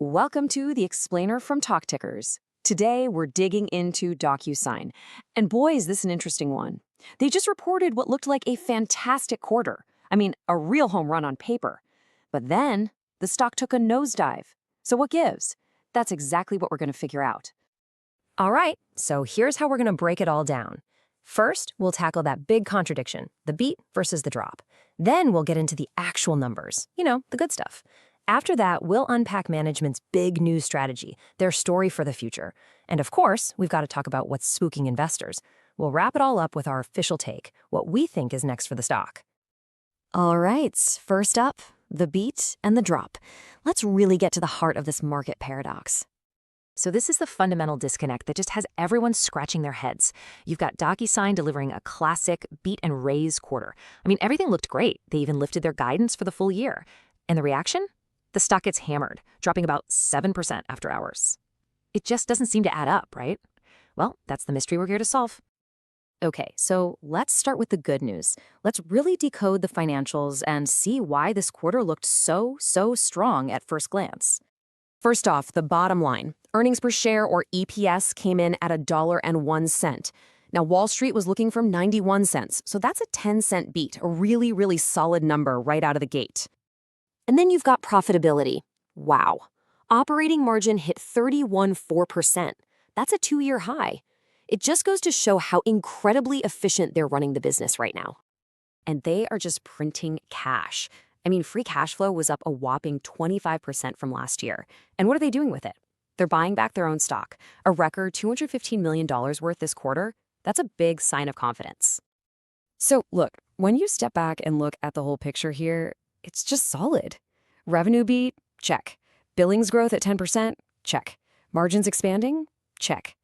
Welcome to the Explainer from Talk Tickers. Today, we're digging into DocuSign. And boy, is this an interesting one. They just reported what looked like a fantastic quarter. I mean, a real home run on paper. But then, the stock took a nosedive. So what gives? That's exactly what we're going to figure out. All right, so here's how we're going to break it all down. First, we'll tackle that big contradiction, the beat versus the drop. Then we'll get into the actual numbers, the good stuff. After that, we'll unpack management's big news strategy, their story for the future. And of course, we've got to talk about what's spooking investors. We'll wrap it all up with our official take, what we think is next for the stock. All right, first up, the beat and the drop. Let's really get to the heart of this market paradox. So this is the fundamental disconnect that just has everyone scratching their heads. You've got DocuSign delivering a classic beat and raise quarter. I mean, everything looked great. They even lifted their guidance for the full year. And the reaction? The stock gets hammered, dropping about 7% after hours. It just doesn't seem to add up, right? Well, that's the mystery we're here to solve. Okay, so let's start with the good news. Let's really decode the financials and see why this quarter looked so strong at first glance. First off, the bottom line. Earnings per share, or EPS, came in at $1.01. Now, Wall Street was looking for 91 cents, so that's a 10-cent beat, a really solid number right out of the gate. And then you've got profitability. Wow. Operating margin hit 31.4%. That's a 2-year high. It just goes to show how incredibly efficient they're running the business right now. And they are just printing cash. I mean, free cash flow was up a whopping 25% from last year. And what are they doing with it? They're buying back their own stock. A record $215 million worth this quarter. That's a big sign of confidence. So look, when you step back and look at the whole picture here, it's just solid. Revenue beat? Check. Billings growth at 10%? Check. Margins expanding? Check.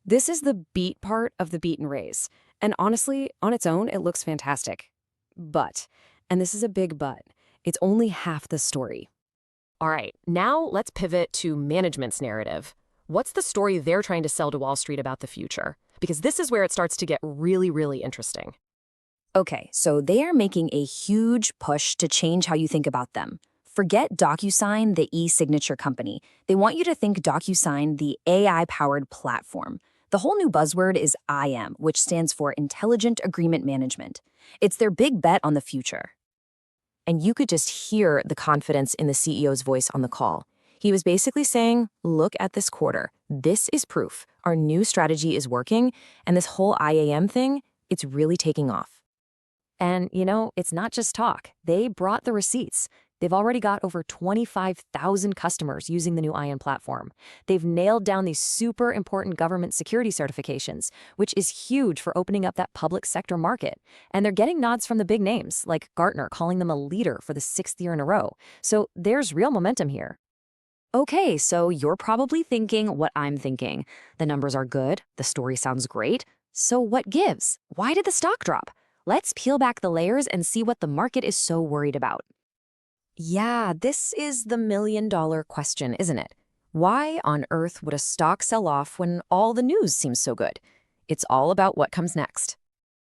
This is the beat part of the beat and raise. And honestly, on its own, it looks fantastic. But, and this is a big but, it's only half the story. All right, now let's pivot to management's narrative. What's the story they're trying to sell to Wall Street about the future? Because this is where it starts to get really interesting. Okay, so they are making a huge push to change how you think about them. Forget DocuSign, the e-signature company. They want you to think DocuSign, the AI-powered platform. The whole new buzzword is IM, which stands for Intelligent Agreement Management. It's their big bet on the future. And you could just hear the confidence in the CEO's voice on the call. He was basically saying, look at this quarter. This is proof. Our new strategy is working, and this whole IAM thing, it's really taking off. And, it's not just talk. They brought the receipts. They've already got over 25,000 customers using the new IM platform. They've nailed down these super important government security certifications, which is huge for opening up that public sector market. And they're getting nods from the big names, like Gartner calling them a leader for the 6th year in a row. So there's real momentum here. Okay, so you're probably thinking what I'm thinking. The numbers are good. The story sounds great. So what gives? Why did the stock drop? Let's peel back the layers and see what the market is so worried about. Yeah, this is the million-dollar question, isn't it? Why on earth would a stock sell off when all the news seems so good? It's all about what comes next.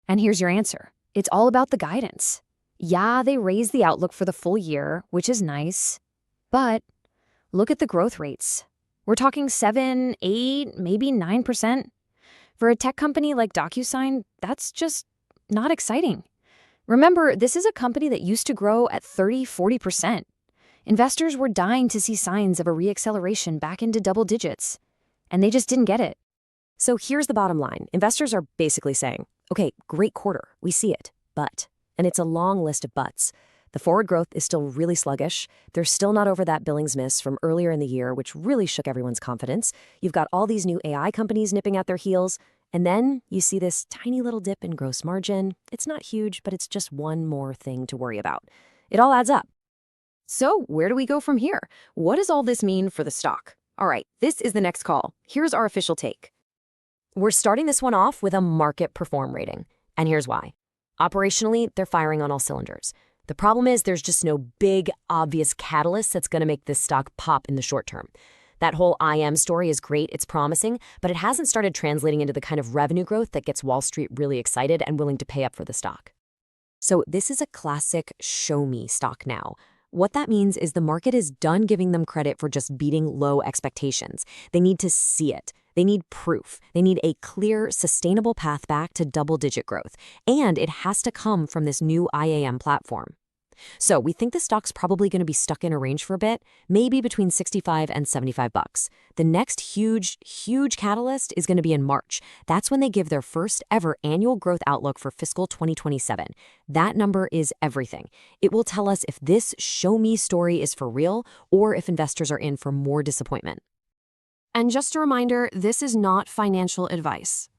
And here's your answer. It's all about the guidance. Yeah, they raised the outlook for the full year, which is nice. But look at the growth rates. We're talking 7, 8, maybe 9%. For a tech company like DocuSign, that's just not exciting. Remember, this is a company that used to grow at 30–40%. Investors were dying to see signs of a reacceleration back into double digits, and they just didn't get it. So here's the bottom line. Investors are basically saying, okay, great quarter, we see it, but, and it's a long list of buts. The forward growth is still really sluggish. They're still not over that billings miss from earlier in the year, which really shook everyone's confidence. You've got all these new AI companies nipping at their heels. And then you see this tiny little dip in gross margin. It's not huge, but it's just one more thing to worry about. It all adds up. So where do we go from here? What does all this mean for the stock? All right, this is the next call. Here's our official take. We're starting this one off with a market perform rating. And here's why. Operationally, they're firing on all cylinders. The problem is there's just no big, obvious catalyst that's going to make this stock pop in the short term. That whole IM story is great, it's promising, but it hasn't started translating into the kind of revenue growth that gets Wall Street really excited and willing to pay up for the stock. So this is a classic show me stock now. What that means is the market is done giving them credit for just beating low expectations. They need to see it. They need proof. They need a clear, sustainable path back to double-digit growth. And it has to come from this new IAM platform. So we think the stock's probably going to be stuck in a range for a bit, maybe between 65 and 75 bucks. The next huge catalyst is going to be in March. That's when they give their first ever annual growth outlook for fiscal 2027. That number is everything. It will tell us if this show me story is for real or if investors are in for more disappointment. And just a reminder, this is not financial advice.